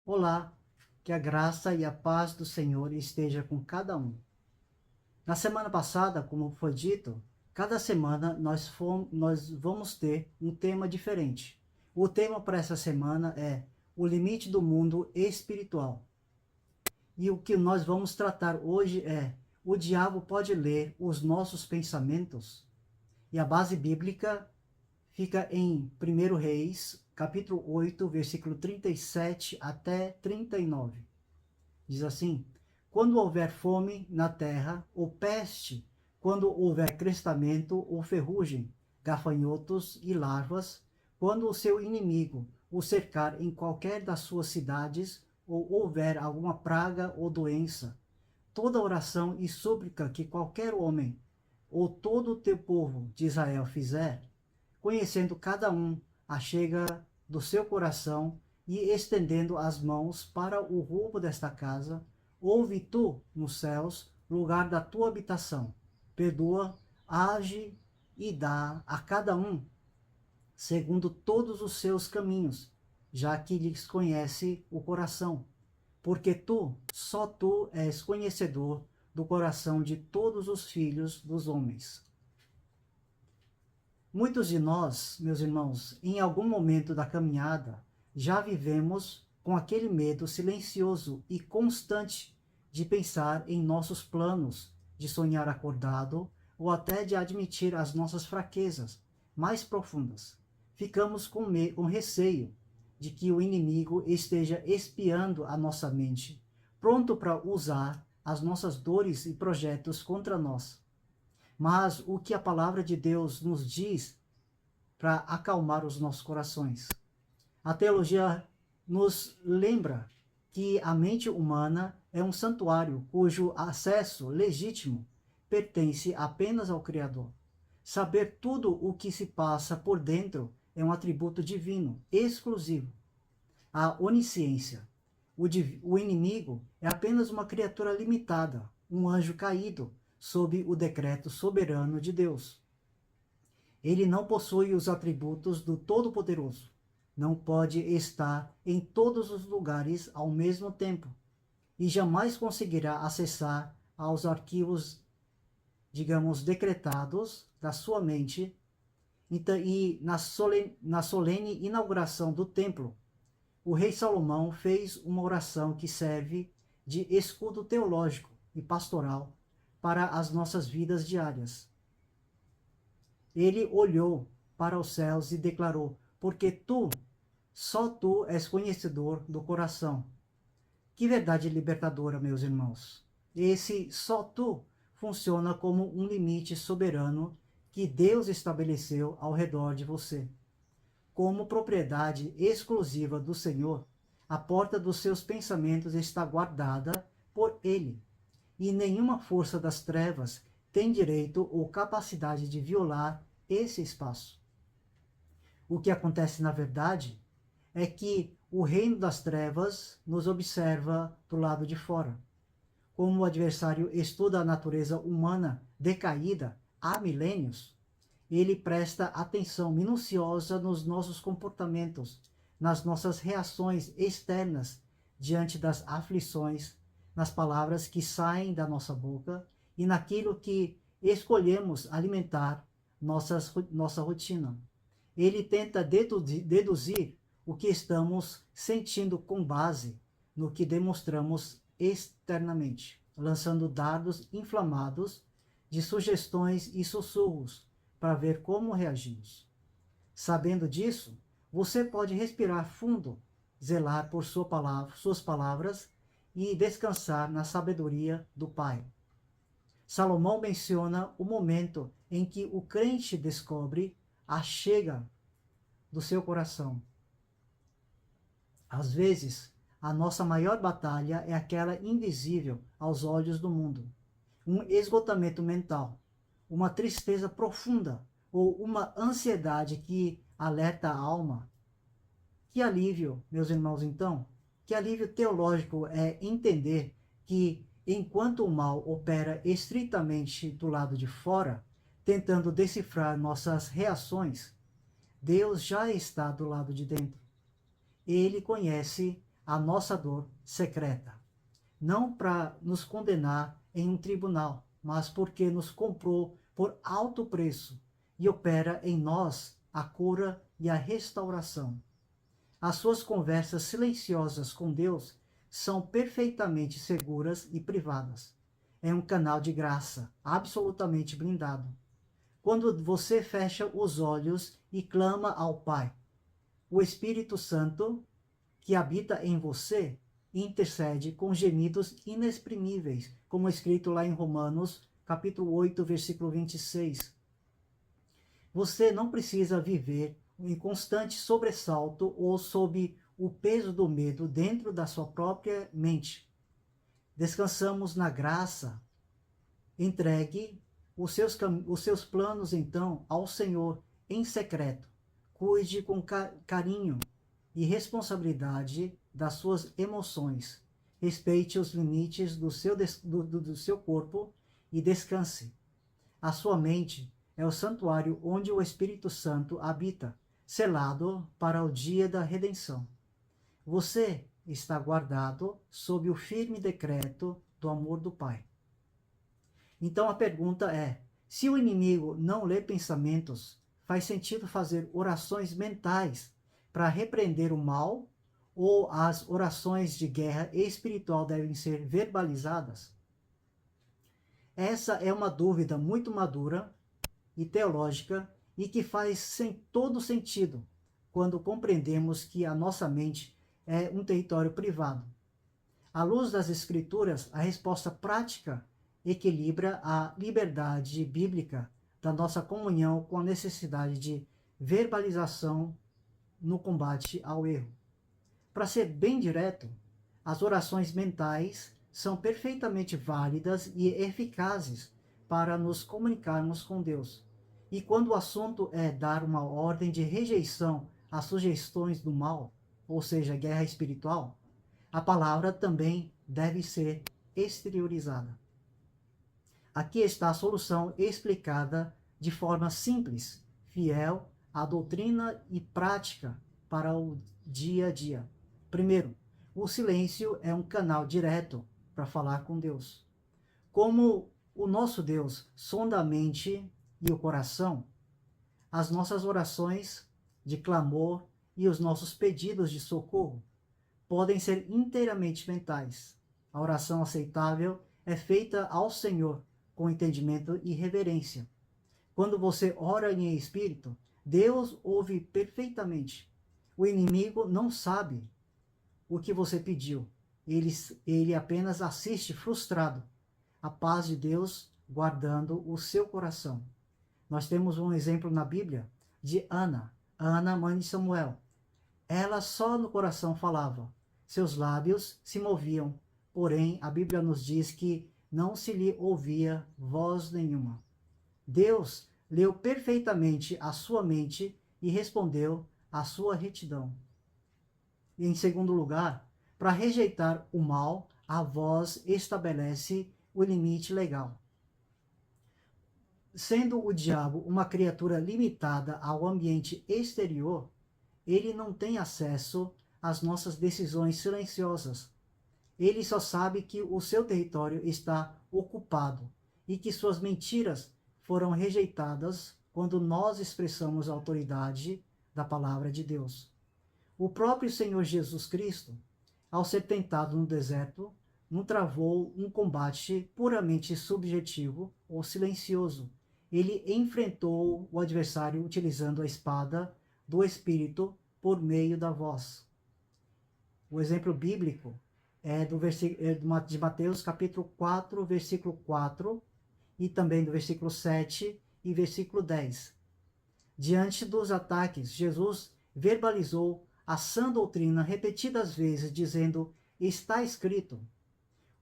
Olá, que a graça e a paz do Senhor esteja com cada um. Na semana passada, como foi dito, cada semana nós vamos ter um tema diferente. O tema para essa semana é o limite do mundo espiritual. E o que nós vamos tratar hoje é: o diabo pode ler os nossos pensamentos? E a base bíblica fica em 1 Reis, capítulo 8, versículo 37 até 39. Diz assim: quando houver fome na terra, ou peste, quando houver crestamento ou ferrugem, gafanhotos e larvas, quando o seu inimigo o cercar em qualquer das suas cidades, ou houver alguma praga ou doença, toda oração e súplica que qualquer homem ou todo o teu povo de Israel fizer, conhecendo cada um a chega do seu coração e estendendo as mãos para o roubo desta casa, ouve tu nos céus, lugar da tua habitação, perdoa, age e dá a cada um segundo todos os seus caminhos, já que lhes conhece o coração, porque tu, só tu és conhecedor do coração de todos os filhos dos homens. Muitos de nós, meus irmãos, em algum momento da caminhada, já vivemos com aquele medo silencioso e constante de pensar em nossos planos, de sonhar acordado ou até de admitir as nossas fraquezas mais profundas. Ficamos com receio de que o inimigo esteja espiando a nossa mente, pronto para usar as nossas dores e projetos contra nós. Mas o que a palavra de Deus nos diz para acalmar os nossos corações? A teologia nos lembra que a mente humana é um santuário cujo acesso legítimo pertence apenas ao Criador. Saber tudo o que se passa por dentro é um atributo divino, exclusivo. A onisciência. O inimigo é apenas uma criatura limitada, um anjo caído, sob o decreto soberano de Deus. Ele não possui os atributos do Todo-Poderoso. Não pode estar em todos os lugares ao mesmo tempo e jamais conseguirá acessar aos arquivos, digamos, decretados da sua mente. Então, e na solene inauguração do templo, o rei Salomão fez uma oração que serve de escudo teológico e pastoral para as nossas vidas diárias. Ele olhou para os céus e declarou: porque tu, só tu és conhecedor do coração. Que verdade libertadora, meus irmãos. Esse só tu funciona como um limite soberano que Deus estabeleceu ao redor de você. Como propriedade exclusiva do Senhor, a porta dos seus pensamentos está guardada por Ele, e nenhuma força das trevas tem direito ou capacidade de violar esse espaço. O que acontece na verdade é que o reino das trevas nos observa do lado de fora. Como o adversário estuda a natureza humana decaída há milênios, ele presta atenção minuciosa nos nossos comportamentos, nas nossas reações externas diante das aflições, nas palavras que saem da nossa boca e naquilo que escolhemos alimentar nossa rotina. Ele tenta deduzir o que estamos sentindo com base no que demonstramos externamente, lançando dardos inflamados de sugestões e sussurros para ver como reagimos. Sabendo disso, você pode respirar fundo, zelar por suas palavras e descansar na sabedoria do Pai. Salomão menciona o momento em que o crente descobre a chega do seu coração. Às vezes, a nossa maior batalha é aquela invisível aos olhos do mundo. Um esgotamento mental, uma tristeza profunda ou uma ansiedade que alerta a alma. Que alívio, meus irmãos, então, que alívio teológico é entender que, enquanto o mal opera estritamente do lado de fora, tentando decifrar nossas reações, Deus já está do lado de dentro. Ele conhece a nossa dor secreta, não para nos condenar em um tribunal, mas porque nos comprou por alto preço e opera em nós a cura e a restauração. As suas conversas silenciosas com Deus são perfeitamente seguras e privadas. É um canal de graça, absolutamente blindado. Quando você fecha os olhos e clama ao Pai, o Espírito Santo, que habita em você, intercede com gemidos inexprimíveis, como escrito lá em Romanos, capítulo 8, versículo 26. Você não precisa viver em constante sobressalto ou sob o peso do medo dentro da sua própria mente. Descansamos na graça. Entregue os seus planos, então, ao Senhor em secreto. Cuide com carinho e responsabilidade das suas emoções. Respeite os limites do seu corpo e descanse. A sua mente é o santuário onde o Espírito Santo habita, selado para o dia da redenção. Você está guardado sob o firme decreto do amor do Pai. Então a pergunta é: se o inimigo não lê pensamentos, faz sentido fazer orações mentais para repreender o mal, ou as orações de guerra espiritual devem ser verbalizadas? Essa é uma dúvida muito madura e teológica e que faz todo sentido quando compreendemos que a nossa mente é um território privado. À luz das Escrituras, a resposta prática equilibra a liberdade bíblica da nossa comunhão com a necessidade de verbalização no combate ao erro. Para ser bem direto, as orações mentais são perfeitamente válidas e eficazes para nos comunicarmos com Deus. E quando o assunto é dar uma ordem de rejeição às sugestões do mal, ou seja, guerra espiritual, a palavra também deve ser exteriorizada. Aqui está a solução explicada de forma simples, fiel à doutrina e prática para o dia a dia. Primeiro, o silêncio é um canal direto para falar com Deus. Como o nosso Deus sonda a mente e o coração, as nossas orações de clamor e os nossos pedidos de socorro podem ser inteiramente mentais. A oração aceitável é feita ao Senhor com entendimento e reverência. Quando você ora em espírito, Deus ouve perfeitamente. O inimigo não sabe o que você pediu. Ele apenas assiste frustrado. A paz de Deus guardando o seu coração. Nós temos um exemplo na Bíblia de Ana, mãe de Samuel. Ela só no coração falava, seus lábios se moviam, porém a Bíblia nos diz que não se lhe ouvia voz nenhuma. Deus leu perfeitamente a sua mente e respondeu à sua retidão. E em segundo lugar, para rejeitar o mal, a voz estabelece o limite legal. Sendo o diabo uma criatura limitada ao ambiente exterior, ele não tem acesso às nossas decisões silenciosas. Ele só sabe que o seu território está ocupado e que suas mentiras foram rejeitadas quando nós expressamos a autoridade da palavra de Deus. O próprio Senhor Jesus Cristo, ao ser tentado no deserto, não travou um combate puramente subjetivo ou silencioso. Ele enfrentou o adversário utilizando a espada do Espírito por meio da voz. O exemplo bíblico é de Mateus capítulo 4, versículo 4, e também do versículo 7 e versículo 10. Diante dos ataques, Jesus verbalizou a sã doutrina repetidas vezes, dizendo, está escrito.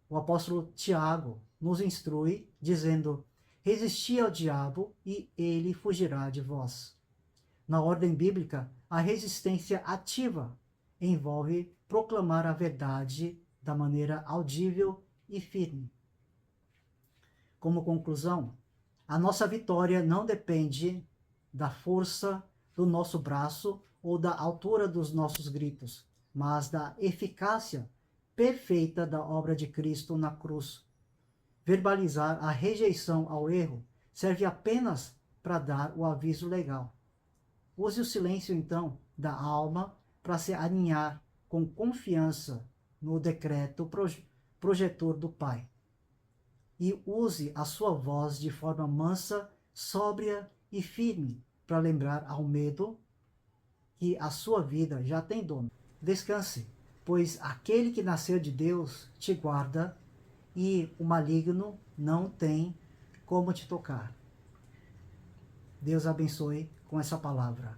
O apóstolo Tiago nos instrui, dizendo, resisti ao diabo e ele fugirá de vós. Na ordem bíblica, a resistência ativa envolve proclamar a verdade da maneira audível e firme. Como conclusão, a nossa vitória não depende da força do nosso braço ou da altura dos nossos gritos, mas da eficácia perfeita da obra de Cristo na cruz. Verbalizar a rejeição ao erro serve apenas para dar o aviso legal. Use o silêncio, então, da alma para se alinhar com confiança no decreto projetor do Pai. E use a sua voz de forma mansa, sóbria e firme para lembrar ao medo que a sua vida já tem dono. Descanse, pois aquele que nasceu de Deus te guarda e o maligno não tem como te tocar. Deus abençoe com essa palavra.